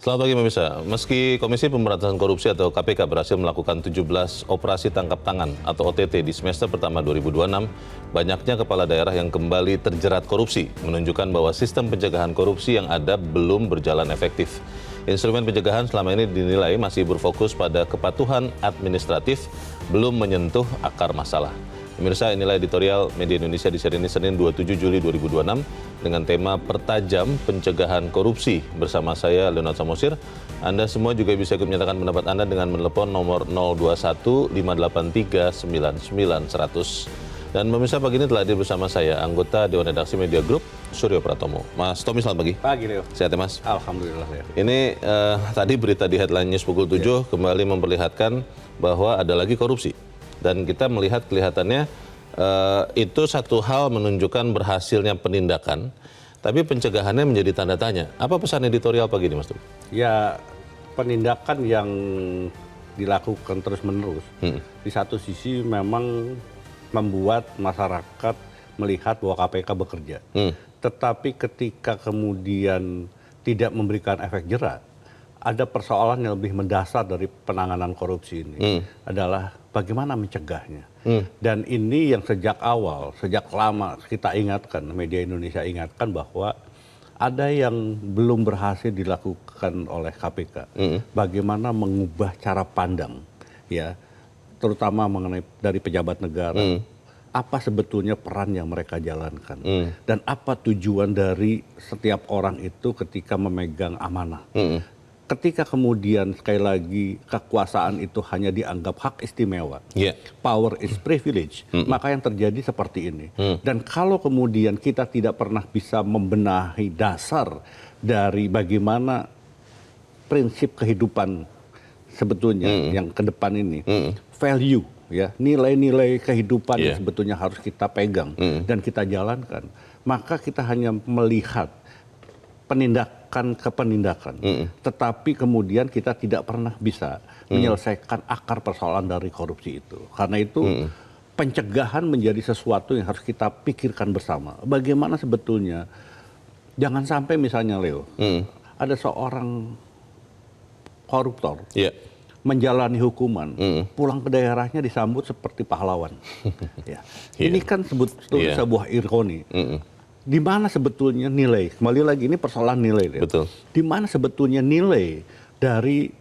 Selamat pagi pemirsa. Meski Komisi Pemberantasan Korupsi atau KPK berhasil melakukan 17 operasi tangkap tangan atau OTT di semester pertama 2026, banyaknya kepala daerah yang kembali terjerat korupsi menunjukkan bahwa sistem pencegahan korupsi yang ada belum berjalan efektif. Instrumen pencegahan selama ini dinilai masih berfokus pada kepatuhan administratif, belum menyentuh akar masalah. Pemirsa, inilah editorial Media Indonesia di seri ini Senin 27 Juli 2026 dengan tema Pertajam Pencegahan Korupsi. Bersama saya, Leonard Samosir. Anda semua juga bisa ikut menyatakan pendapat Anda dengan menelepon nomor 021 583 99 100. Dan pemirsa, pagi ini telah hadir bersama saya, anggota Dewan Redaksi Media Group, Suryo Pratomo. Mas Tommy, selamat pagi. Pagi, Leo. Sehat ya, Mas? Alhamdulillah, Leo. Ini tadi berita di Headline News pukul 7 kembali memperlihatkan bahwa ada lagi korupsi. Dan kita melihat kelihatannya itu satu hal menunjukkan berhasilnya penindakan, tapi pencegahannya menjadi tanda tanya. Apa pesan editorial pagi ini, Mas Tommy? Ya, penindakan yang dilakukan terus-menerus. Di satu sisi memang membuat masyarakat melihat bahwa KPK bekerja. Tetapi ketika kemudian tidak memberikan efek jerat, ada persoalan yang lebih mendasar dari penanganan korupsi ini adalah bagaimana mencegahnya. Dan ini yang sejak awal, sejak lama kita ingatkan, media Indonesia ingatkan bahwa ada yang belum berhasil dilakukan oleh KPK. Bagaimana mengubah cara pandang, ya, terutama mengenai dari pejabat negara. Apa sebetulnya peran yang mereka jalankan dan apa tujuan dari setiap orang itu ketika memegang amanah. Ketika kemudian sekali lagi kekuasaan itu hanya dianggap hak istimewa, power is privilege, maka yang terjadi seperti ini. Dan kalau kemudian kita tidak pernah bisa membenahi dasar dari bagaimana prinsip kehidupan sebetulnya yang ke depan ini, value, ya, nilai-nilai kehidupan yang sebetulnya harus kita pegang dan kita jalankan, maka kita hanya melihat penindakan ke penindakan, tetapi kemudian kita tidak pernah bisa menyelesaikan akar persoalan dari korupsi itu. Karena itu pencegahan menjadi sesuatu yang harus kita pikirkan bersama. Bagaimana sebetulnya, jangan sampai misalnya Leo, ada seorang koruptor menjalani hukuman, pulang ke daerahnya disambut seperti pahlawan. Ini kan sebuah ironi. Di mana sebetulnya nilai, kembali lagi ini persoalan nilai. Betul. Di mana sebetulnya nilai dari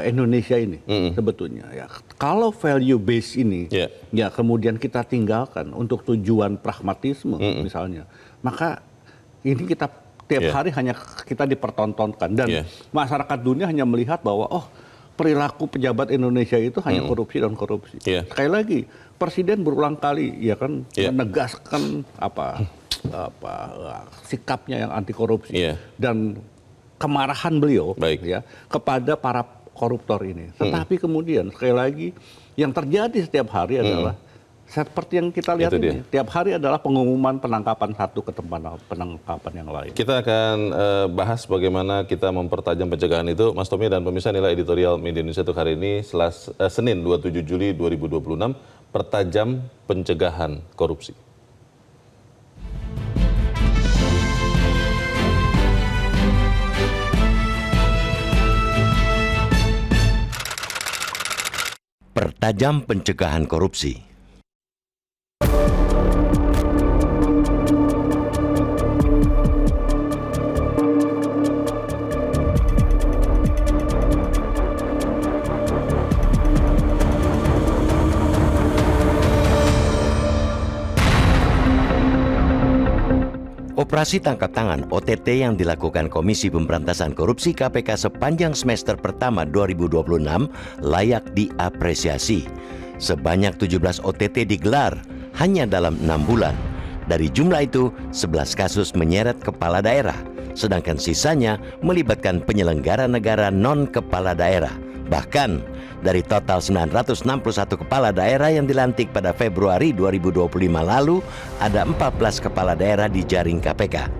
Indonesia ini sebetulnya, ya, kalau value base ini ya kemudian kita tinggalkan untuk tujuan pragmatisme misalnya, maka ini kita tiap hari hanya kita dipertontonkan dan masyarakat dunia hanya melihat bahwa perilaku pejabat Indonesia itu hanya korupsi dan korupsi. Sekali lagi, Presiden berulang kali ya kan menegaskan sikapnya yang anti korupsi dan kemarahan beliau ya kepada para koruptor ini. Tetapi kemudian sekali lagi yang terjadi setiap hari adalah seperti yang kita lihat ini. Tiap hari adalah pengumuman penangkapan satu ke tempat penangkapan yang lain. Kita akan bahas bagaimana kita mempertajam pencegahan itu. Mas Tommy dan pemirsa, nilai editorial Media Indonesia untuk hari ini Senin 27 Juli 2026, Pertajam Pencegahan Korupsi. Pertajam pencegahan korupsi. Operasi tangkap tangan OTT yang dilakukan Komisi Pemberantasan Korupsi KPK sepanjang semester pertama 2026 layak diapresiasi. Sebanyak 17 OTT digelar hanya dalam 6 bulan. Dari jumlah itu, 11 kasus menyeret kepala daerah, sedangkan sisanya melibatkan penyelenggara negara non-kepala daerah. Bahkan, dari total 961 kepala daerah yang dilantik pada Februari 2025 lalu, ada 14 kepala daerah di jaring KPK.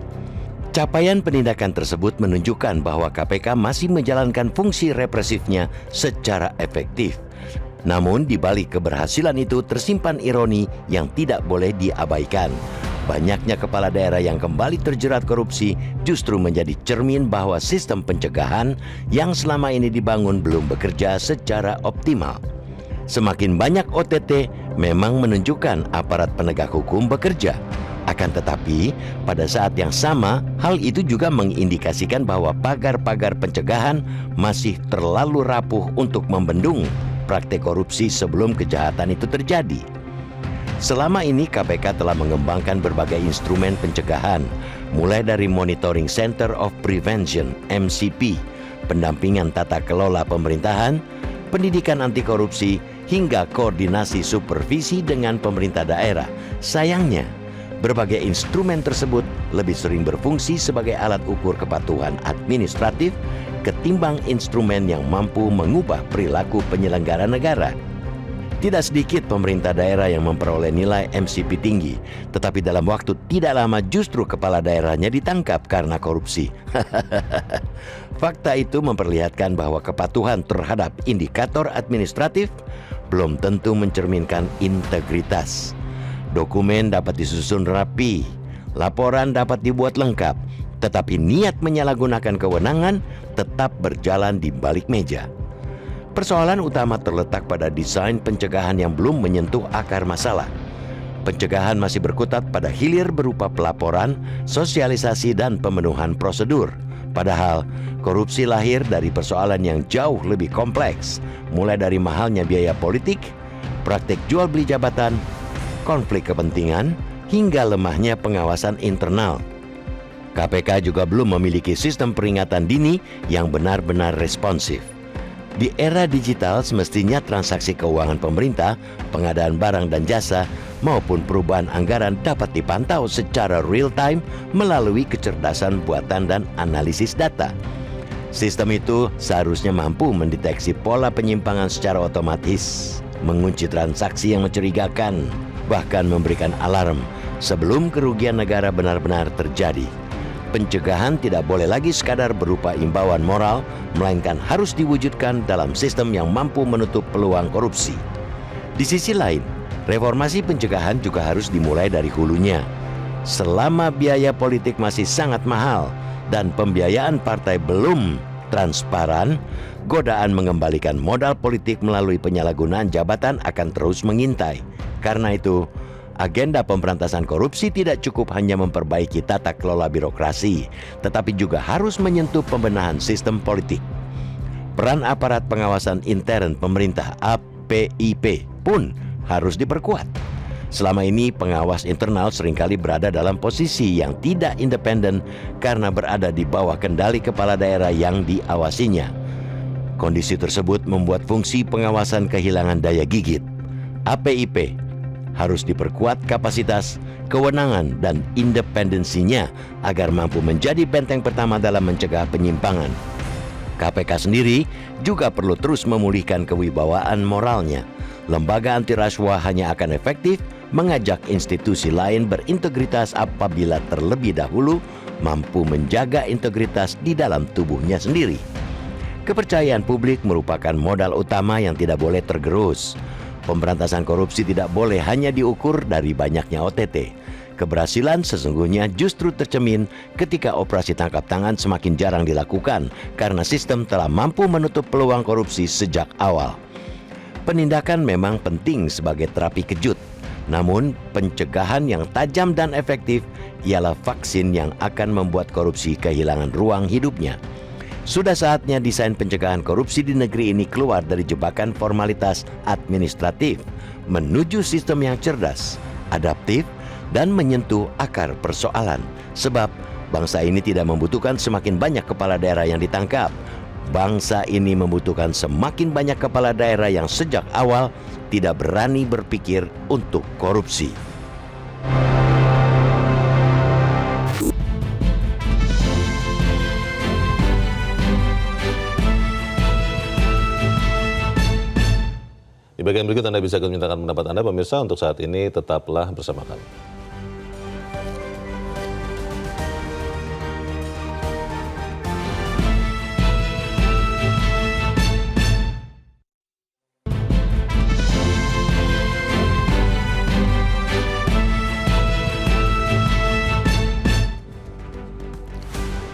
Capaian penindakan tersebut menunjukkan bahwa KPK masih menjalankan fungsi represifnya secara efektif. Namun di balik keberhasilan itu tersimpan ironi yang tidak boleh diabaikan. banyaknya kepala daerah yang kembali terjerat korupsi justru menjadi cermin bahwa sistem pencegahan yang selama ini dibangun belum bekerja secara optimal. Semakin banyak OTT memang menunjukkan aparat penegak hukum bekerja. Akan tetapi, pada saat yang sama, hal itu juga mengindikasikan bahwa pagar-pagar pencegahan masih terlalu rapuh untuk membendung praktek korupsi sebelum kejahatan itu terjadi. Selama ini KPK telah mengembangkan berbagai instrumen pencegahan, mulai dari Monitoring Center of Prevention (MCP), pendampingan tata kelola pemerintahan, pendidikan anti korupsi, hingga koordinasi supervisi dengan pemerintah daerah. Sayangnya, berbagai instrumen tersebut lebih sering berfungsi sebagai alat ukur kepatuhan administratif ketimbang instrumen yang mampu mengubah perilaku penyelenggara negara. Tidak sedikit pemerintah daerah yang memperoleh nilai MCP tinggi, tetapi dalam waktu tidak lama justru kepala daerahnya ditangkap karena korupsi. Fakta itu memperlihatkan bahwa kepatuhan terhadap indikator administratif belum tentu mencerminkan integritas. Dokumen dapat disusun rapi, laporan dapat dibuat lengkap, tetapi niat menyalahgunakan kewenangan tetap berjalan di balik meja. Persoalan utama terletak pada desain pencegahan yang belum menyentuh akar masalah. Pencegahan masih berkutat pada hilir berupa pelaporan, sosialisasi, dan pemenuhan prosedur. Padahal, korupsi lahir dari persoalan yang jauh lebih kompleks, mulai dari mahalnya biaya politik, praktik jual beli jabatan, konflik kepentingan, hingga lemahnya pengawasan internal. KPK juga belum memiliki sistem peringatan dini yang benar-benar responsif. Di era digital, semestinya transaksi keuangan pemerintah, pengadaan barang dan jasa, maupun perubahan anggaran dapat dipantau secara real-time melalui kecerdasan buatan dan analisis data. Sistem itu seharusnya mampu mendeteksi pola penyimpangan secara otomatis, mengunci transaksi yang mencurigakan, bahkan memberikan alarm sebelum kerugian negara benar-benar terjadi. Pencegahan tidak boleh lagi sekadar berupa imbauan moral, melainkan harus diwujudkan dalam sistem yang mampu menutup peluang korupsi. Di sisi lain, reformasi pencegahan juga harus dimulai dari hulunya. Selama biaya politik masih sangat mahal dan pembiayaan partai belum transparan, godaan mengembalikan modal politik melalui penyalahgunaan jabatan akan terus mengintai. Karena itu, agenda pemberantasan korupsi tidak cukup hanya memperbaiki tata kelola birokrasi, tetapi juga harus menyentuh pembenahan sistem politik. Peran aparat pengawasan intern pemerintah (APIP) pun harus diperkuat. Selama ini pengawas internal seringkali berada dalam posisi yang tidak independen karena berada di bawah kendali kepala daerah yang diawasinya. Kondisi tersebut membuat fungsi pengawasan kehilangan daya gigit. APIP harus diperkuat kapasitas, kewenangan, dan independensinya agar mampu menjadi benteng pertama dalam mencegah penyimpangan. KPK sendiri juga perlu terus memulihkan kewibawaan moralnya. Lembaga anti rasuah hanya akan efektif mengajak institusi lain berintegritas apabila terlebih dahulu mampu menjaga integritas di dalam tubuhnya sendiri. Kepercayaan publik merupakan modal utama yang tidak boleh tergerus. Pemberantasan korupsi tidak boleh hanya diukur dari banyaknya OTT. Keberhasilan sesungguhnya justru tercermin ketika operasi tangkap tangan semakin jarang dilakukan karena sistem telah mampu menutup peluang korupsi sejak awal. Penindakan memang penting sebagai terapi kejut, namun pencegahan yang tajam dan efektif ialah vaksin yang akan membuat korupsi kehilangan ruang hidupnya. Sudah saatnya desain pencegahan korupsi di negeri ini keluar dari jebakan formalitas administratif menuju sistem yang cerdas, adaptif, dan menyentuh akar persoalan. Sebab bangsa ini tidak membutuhkan semakin banyak kepala daerah yang ditangkap. Bangsa ini membutuhkan semakin banyak kepala daerah yang sejak awal tidak berani berpikir untuk korupsi. Di bagian berikut Anda bisa mintakan pendapat Anda, pemirsa. Untuk saat ini tetaplah bersama kami.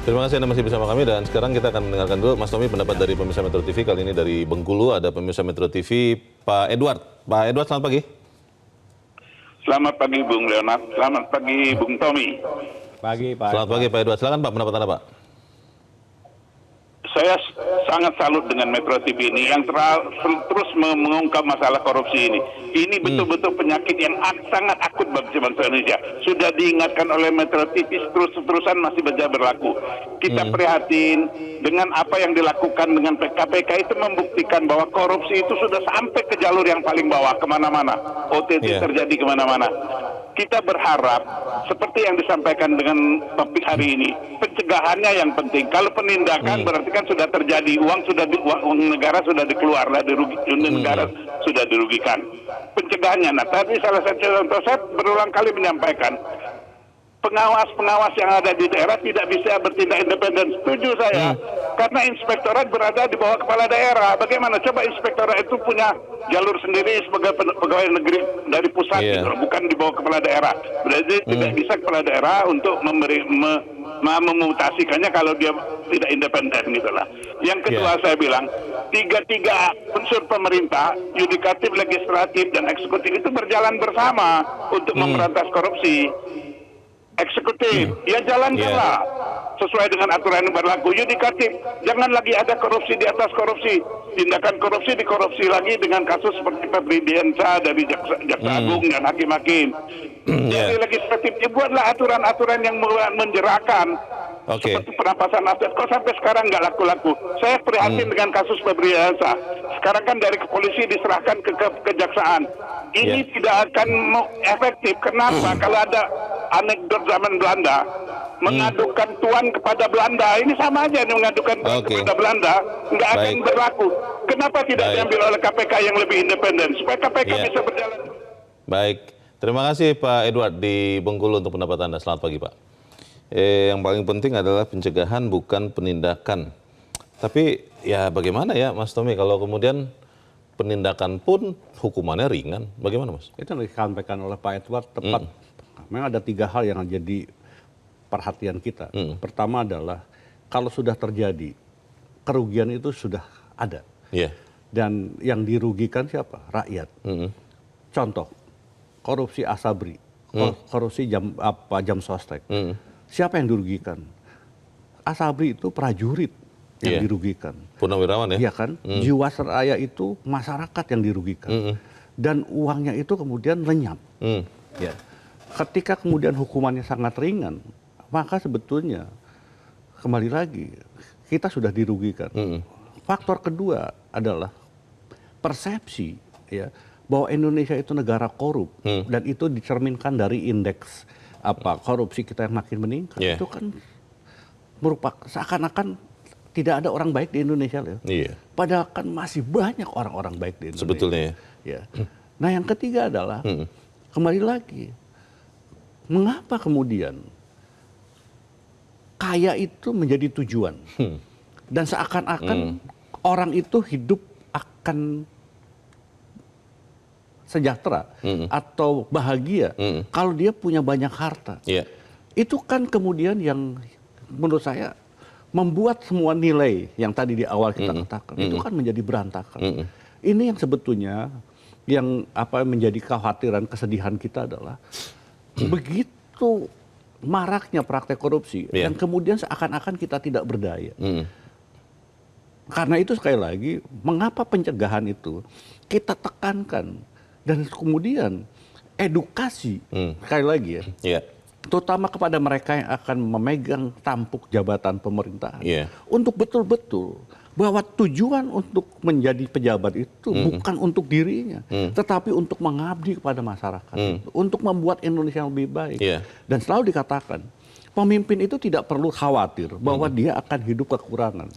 Terima kasih Anda masih bersama kami dan sekarang kita akan mendengarkan dulu Mas Tommy pendapat dari pemirsa Metro TV. Kali ini dari Bengkulu ada pemirsa Metro TV Pak Edward. Pak Edward, selamat pagi. Selamat pagi Bung Leonard, selamat pagi Bung Tommy. Pagi Pak. Selamat pagi Pak Edward. Silakan Pak, pendapat Anda Pak. Saya sangat salut dengan Metro TV ini yang terus mengungkap masalah korupsi ini. Ini betul-betul penyakit yang sangat akut bagi bangsa Indonesia. Sudah diingatkan oleh Metro TV, terus-terusan masih berlaku. Kita prihatin dengan apa yang dilakukan dengan KPK itu membuktikan bahwa korupsi itu sudah sampai ke jalur yang paling bawah, kemana-mana. OTT terjadi kemana-mana. Kita berharap seperti yang disampaikan dengan topik hari ini, pencegahannya yang penting. Kalau penindakan berarti kan sudah terjadi, uang negara sudah dikeluar, negara sudah dirugikan. Pencegahannya, nah tadi salah satu contoh saya berulang kali menyampaikan, pengawas-pengawas yang ada di daerah tidak bisa bertindak independen. Setuju saya. Karena inspektorat berada di bawah kepala daerah. Bagaimana coba inspektorat itu punya jalur sendiri sebagai pegawai negeri dari pusat, gitu, bukan di bawah kepala daerah. Berarti tidak bisa kepala daerah untuk memutasikannya kalau dia tidak independen gitulah. Yang kedua saya bilang, tiga unsur pemerintah, yudikatif, legislatif, dan eksekutif itu berjalan bersama untuk memberantas korupsi. Eksekutif, ya jalankanlah sesuai dengan aturan yang berlaku. Yudikatif, jangan lagi ada korupsi di atas korupsi. Tindakan korupsi dikorupsi lagi dengan kasus seperti Febri Diansyah dari Jaksa Agung dan hakim-hakim. Jadi legislatif, buatlah aturan-aturan yang menjerahkan. Seperti perampasan aset, kok sampai sekarang nggak laku-laku. Saya prihatin dengan kasus Febri Diansyah. Sekarang kan dari kepolisi diserahkan ke kejaksaan. Ini tidak akan efektif. Kenapa? Kalau ada anekdot zaman Belanda, mengadukan tuan kepada Belanda, ini sama aja nih mengadukan tuan kepada Belanda, nggak akan berlaku. Kenapa tidak diambil oleh KPK yang lebih independen? Supaya KPK bisa berjalan. Baik, terima kasih Pak Edward di Bengkulu untuk pendapat Anda. Selamat pagi Pak. Yang paling penting adalah pencegahan bukan penindakan. Tapi ya bagaimana ya Mas Tommy kalau kemudian penindakan pun hukumannya ringan, bagaimana Mas? Itu yang disampaikan oleh Pak Edward tepat. Memang ada 3 hal yang jadi perhatian kita. Pertama adalah kalau sudah terjadi, kerugian itu sudah ada. Dan yang dirugikan siapa? Rakyat. Contoh, korupsi Asabri, korupsi jam sostek. Siapa yang dirugikan? Asabri itu prajurit yang dirugikan. Purnawirawan ya? Iya kan? Jiwasraya itu masyarakat yang dirugikan. Dan uangnya itu kemudian lenyap. Ya. Ketika kemudian hukumannya sangat ringan, maka sebetulnya kembali lagi kita sudah dirugikan. Faktor kedua adalah persepsi ya bahwa Indonesia itu negara korup dan itu dicerminkan dari indeks korupsi kita yang makin meningkat. Itu kan merupakan seakan-akan tidak ada orang baik di Indonesia loh. Padahal kan masih banyak orang-orang baik di Indonesia. Sebetulnya ya. Nah yang ketiga adalah kembali lagi, mengapa kemudian kaya itu menjadi tujuan dan seakan-akan orang itu hidup akan sejahtera atau bahagia kalau dia punya banyak harta. Itu kan kemudian yang menurut saya membuat semua nilai yang tadi di awal kita katakan itu kan menjadi berantakan. Ini yang sebetulnya yang menjadi kekhawatiran, kesedihan kita adalah begitu maraknya praktek korupsi dan kemudian seakan-akan kita tidak berdaya. Karena itu sekali lagi, mengapa pencegahan itu kita tekankan dan kemudian edukasi sekali lagi ya, terutama kepada mereka yang akan memegang tampuk jabatan pemerintahan, untuk betul-betul bahwa tujuan untuk menjadi pejabat itu bukan untuk dirinya, tetapi untuk mengabdi kepada masyarakat, untuk membuat Indonesia yang lebih baik. Dan selalu dikatakan, pemimpin itu tidak perlu khawatir bahwa dia akan hidup kekurangan.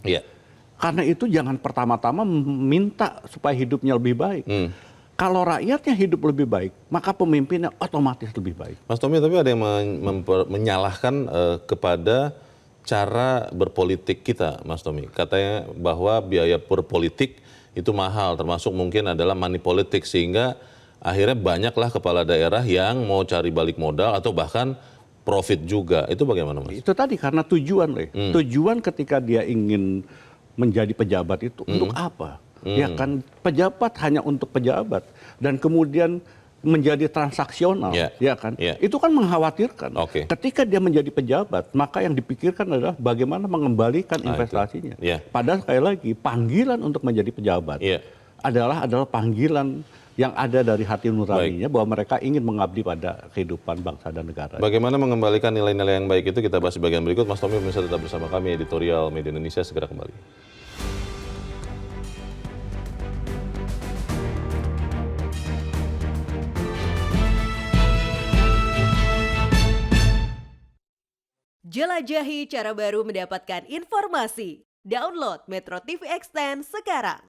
Karena itu jangan pertama-tama minta supaya hidupnya lebih baik. Kalau rakyatnya hidup lebih baik, maka pemimpinnya otomatis lebih baik. Mas Tommy, tapi ada yang menyalahkan kepada cara berpolitik kita, Mas Tommy. Katanya bahwa biaya berpolitik itu mahal, termasuk mungkin adalah money politik, sehingga akhirnya banyaklah kepala daerah yang mau cari balik modal atau bahkan profit juga. Itu bagaimana, Mas? Itu tadi karena tujuan, Le. Tujuan ketika dia ingin menjadi pejabat itu untuk apa? Ya kan, pejabat hanya untuk pejabat dan kemudian menjadi transaksional, ya kan? Itu kan mengkhawatirkan. Ketika dia menjadi pejabat, maka yang dipikirkan adalah bagaimana mengembalikan investasinya. Padahal sekali lagi panggilan untuk menjadi pejabat adalah panggilan yang ada dari hati nuraninya bahwa mereka ingin mengabdi pada kehidupan bangsa dan negara. Bagaimana mengembalikan nilai-nilai yang baik itu kita bahas di bagian berikut. Mas Tommy bisa tetap bersama kami, editorial Media Indonesia segera kembali. Jelajahi cara baru mendapatkan informasi. Download Metro TV Extend sekarang.